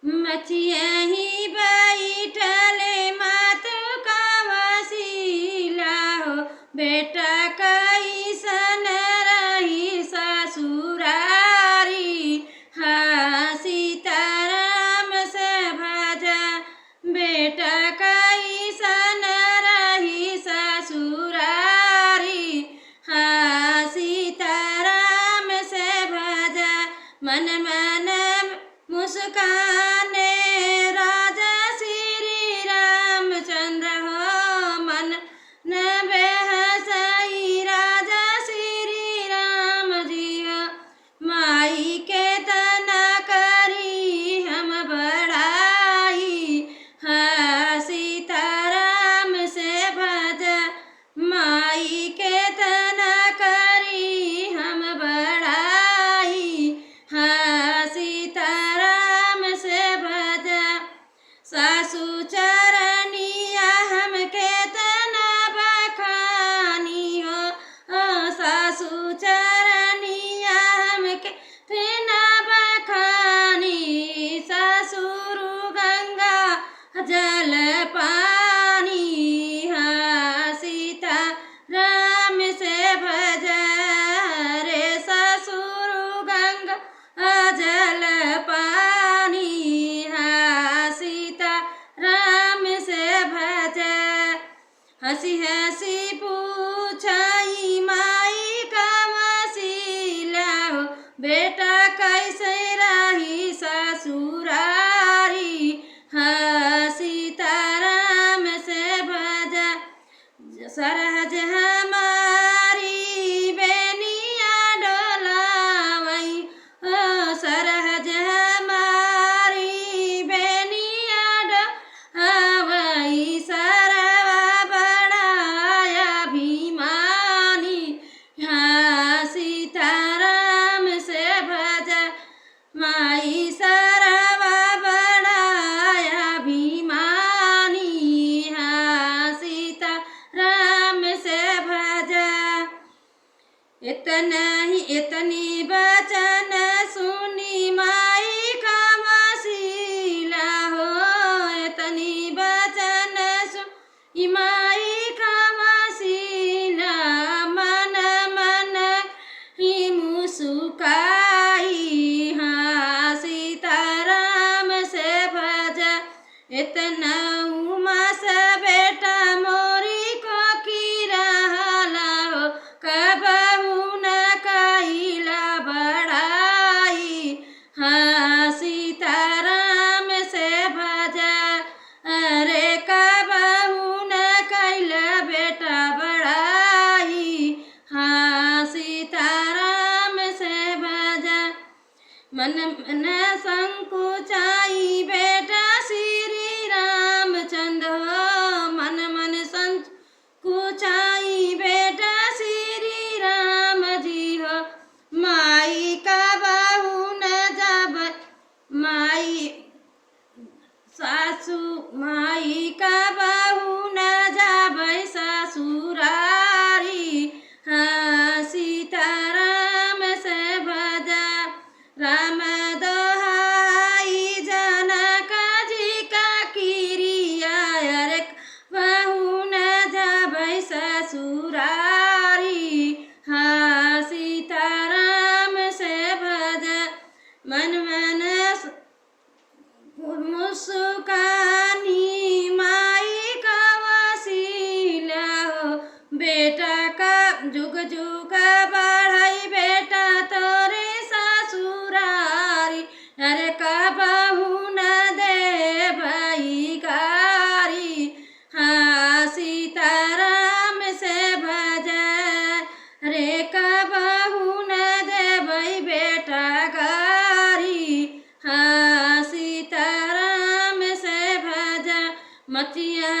मचिया ही बैठले मातु का वसीला हो, बेटा कैसन रही ससुरारी। हाँ सीताराम से भजा, बेटा कैसन रही ससुरारी। हाँ सीताराम से भजा, मन मन मुस्काने राजा श्री रामचंद्र हो, मन न बेहसाई राजा श्री राम जी हो। माई के तना करी हम बड़ाई, हाँ सीताराम से भजा, माई के तना करी हम बड़ाई। हाँ सीताराम से भजा, सासु चरनिया हमके तना बखानी हो, सासु चरनिया हमके तना बखानी। ससुर गंगा जल पानी, हाँ सीता राम से भजा रे ससुर गंगा जल पानी। हाँ सीता राम से भजा, हंसी हंसी पूछाई माई का वसीला हो, बेटा कैसे रही ससुरारी। हाँ सीताराम से भजा, सरहज हमारी बेनिया डोलावई, सरहज हमारी बेनिया डोलावई। सरवा बड़ाया अभिमानी, हाँ सीताराम से भजा, माई सरवा बड़ाया अभिमानी। हाँ सीता राम से भजा, इतनी बचन सुनी माई का वसीला हो, इतनी बचन सुनी माई का वसीला। मन मन ही मुस्काई, हाँ सीताराम से भजा, इतना उमा से बेटा मोरी को की रहला हो, कबहू न कैला बड़ाई। हाँ सीताराम से भजा, अरे कबहू न कैला बेटा बड़ाई। हाँ सीताराम से भजा, मन मन संकुचाई बेटा श्री रामचंद्र हो, मन मन संकुचाई बेटा श्री राम जी हो। माई का बहू न जब, माई सासू माई का बहू न जाबै ससुरारी। हाँ सीताराम से भजा, राम दोहाई जनक जी का किरिया, अरे बहू न जाबै ससुरारी। हाँ सीताराम से भजा, मन मन मुस्कानी माई का वसीला हो, बेटा का जुग जुग बढ़ाई बेटा तोरे ससुरारी। अरे कबहू न दे भाई गारी, हाँ सीताराम से भजा, रे कबहू न दे भाई बेटा गारी। हाँ सीताराम से भजा, मचिया